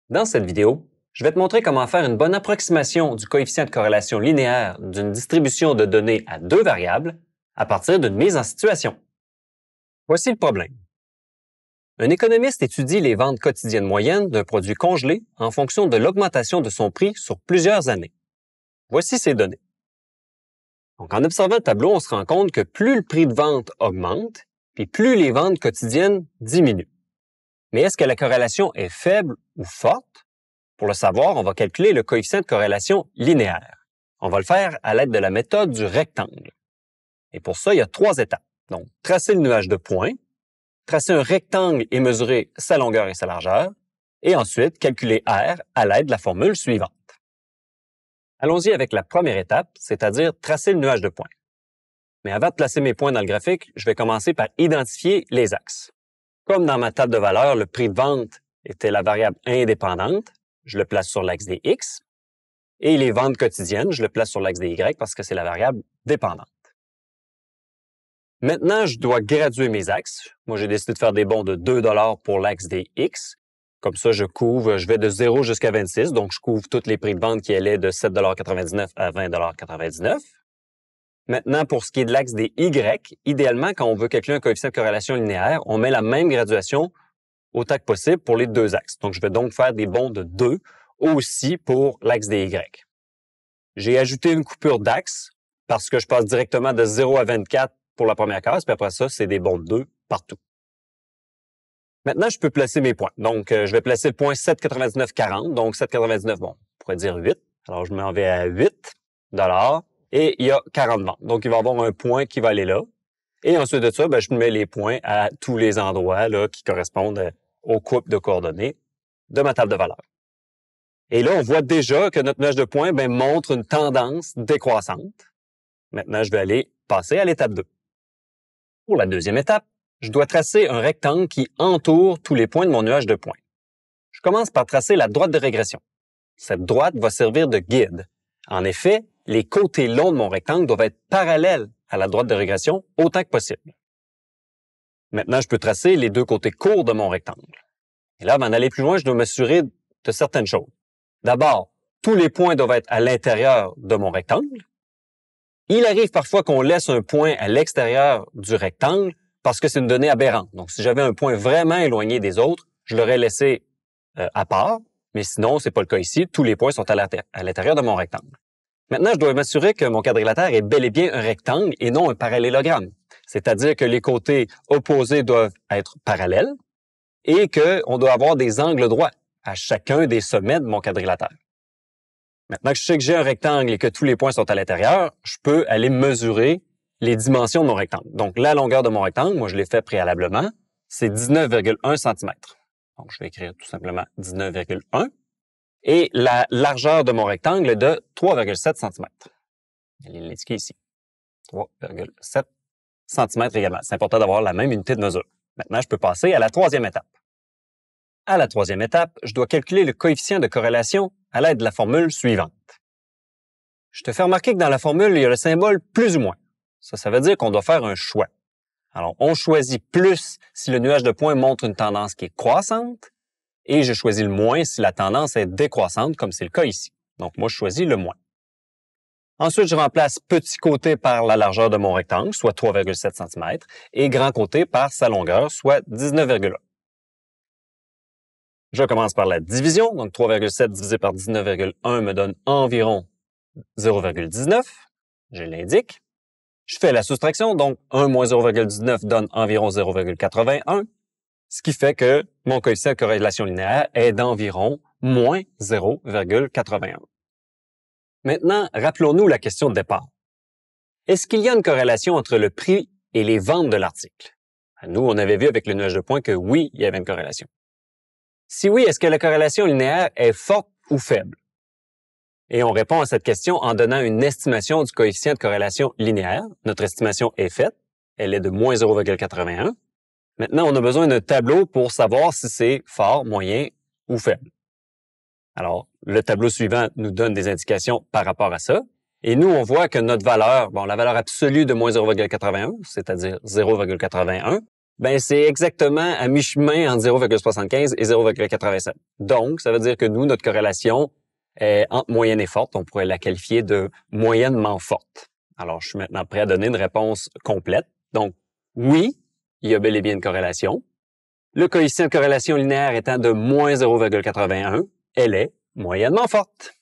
Dans cette vidéo, je vais te montrer comment faire une bonne approximation du coefficient de corrélation linéaire d'une distribution de données à deux variables à partir d'une mise en situation. Voici le problème. Un économiste étudie les ventes quotidiennes moyennes d'un produit congelé en fonction de l'augmentation de son prix sur plusieurs années. Voici ces données. Donc, en observant le tableau, on se rend compte que plus le prix de vente augmente, puis plus les ventes quotidiennes diminuent. Mais est-ce que la corrélation est faible ou forte? Pour le savoir, on va calculer le coefficient de corrélation linéaire. On va le faire à l'aide de la méthode du rectangle. Et pour ça, il y a trois étapes. Donc, tracer le nuage de points, tracer un rectangle et mesurer sa longueur et sa largeur, et ensuite calculer R à l'aide de la formule suivante. Allons-y avec la première étape, c'est-à-dire tracer le nuage de points. Mais avant de placer mes points dans le graphique, je vais commencer par identifier les axes. Comme dans ma table de valeurs, le prix de vente était la variable indépendante, je le place sur l'axe des X, et les ventes quotidiennes, je le place sur l'axe des Y parce que c'est la variable dépendante. Maintenant, je dois graduer mes axes. Moi, j'ai décidé de faire des bons de 2 $ pour l'axe des X. Comme ça, je vais de 0 jusqu'à 26, donc je couvre tous les prix de vente qui allaient de 7,99 à 20,99 $. Maintenant, pour ce qui est de l'axe des Y, idéalement, quand on veut calculer un coefficient de corrélation linéaire, on met la même graduation autant que possible pour les deux axes. Donc, je vais donc faire des bonds de 2 aussi pour l'axe des Y. J'ai ajouté une coupure d'axe parce que je passe directement de 0 à 24 pour la première case, puis après ça, c'est des bonds de 2 partout. Maintenant, je peux placer mes points. Donc, je vais placer le point 7,99,40. Donc, 7,99, bon, on pourrait dire 8. Alors, je m'en vais à 8 $ et il y a 40 ventes. Donc, il va y avoir un point qui va aller là. Et ensuite de ça, je mets les points à tous les endroits là, qui correspondent aux coupes de coordonnées de ma table de valeurs. Et là, on voit déjà que notre nuage de points montre une tendance décroissante. Maintenant, je vais aller passer à l'étape 2. Pour la deuxième étape, je dois tracer un rectangle qui entoure tous les points de mon nuage de points. Je commence par tracer la droite de régression. Cette droite va servir de guide. En effet, les côtés longs de mon rectangle doivent être parallèles à la droite de régression autant que possible. Maintenant, je peux tracer les deux côtés courts de mon rectangle. Et là, avant d'aller plus loin, je dois m'assurer de certaines choses. D'abord, tous les points doivent être à l'intérieur de mon rectangle. Il arrive parfois qu'on laisse un point à l'extérieur du rectangle parce que c'est une donnée aberrante. Donc, si j'avais un point vraiment éloigné des autres, je l'aurais laissé à part. Mais sinon, c'est pas le cas ici. Tous les points sont à l'intérieur de mon rectangle. Maintenant, je dois m'assurer que mon quadrilatère est bel et bien un rectangle et non un parallélogramme. C'est-à-dire que les côtés opposés doivent être parallèles et qu'on doit avoir des angles droits à chacun des sommets de mon quadrilatère. Maintenant que je sais que j'ai un rectangle et que tous les points sont à l'intérieur, je peux aller mesurer les dimensions de mon rectangle. Donc, la longueur de mon rectangle, moi, je l'ai fait préalablement, c'est 19,1 cm. Donc, je vais écrire tout simplement 19,1. Et la largeur de mon rectangle est de 3,7 cm. Je vais l'indiquer ici. 3,7 cm également. C'est important d'avoir la même unité de mesure. Maintenant, je peux passer à la troisième étape. À la troisième étape, je dois calculer le coefficient de corrélation à l'aide de la formule suivante. Je te fais remarquer que dans la formule, il y a le symbole plus ou moins. Ça veut dire qu'on doit faire un choix. Alors, on choisit plus si le nuage de points montre une tendance qui est croissante et je choisis le moins si la tendance est décroissante, comme c'est le cas ici. Donc, moi, je choisis le moins. Ensuite, je remplace petit côté par la largeur de mon rectangle, soit 3,7 cm, et grand côté par sa longueur, soit 19,1. Je commence par la division, donc 3,7 divisé par 19,1 me donne environ 0,19. Je l'indique. Je fais la soustraction, donc 1 moins 0,19 donne environ 0,81, ce qui fait que mon coefficient de corrélation linéaire est d'environ moins 0,81. Maintenant, rappelons-nous la question de départ. Est-ce qu'il y a une corrélation entre le prix et les ventes de l'article? Nous, on avait vu avec le nuage de points que oui, il y avait une corrélation. Si oui, est-ce que la corrélation linéaire est forte ou faible? Et on répond à cette question en donnant une estimation du coefficient de corrélation linéaire. Notre estimation est faite. Elle est de moins 0,81. Maintenant, on a besoin d'un tableau pour savoir si c'est fort, moyen ou faible. Alors, le tableau suivant nous donne des indications par rapport à ça. Et nous, on voit que notre valeur, la valeur absolue de moins 0,81, c'est-à-dire 0,81, Ben, c'est exactement à mi-chemin entre 0,75 et 0,87. Donc, ça veut dire que nous, notre corrélation est entre moyenne et forte. On pourrait la qualifier de moyennement forte. Alors, je suis maintenant prêt à donner une réponse complète. Donc, oui, il y a bel et bien une corrélation. Le coefficient de corrélation linéaire étant de moins 0,81, elle est moyennement forte.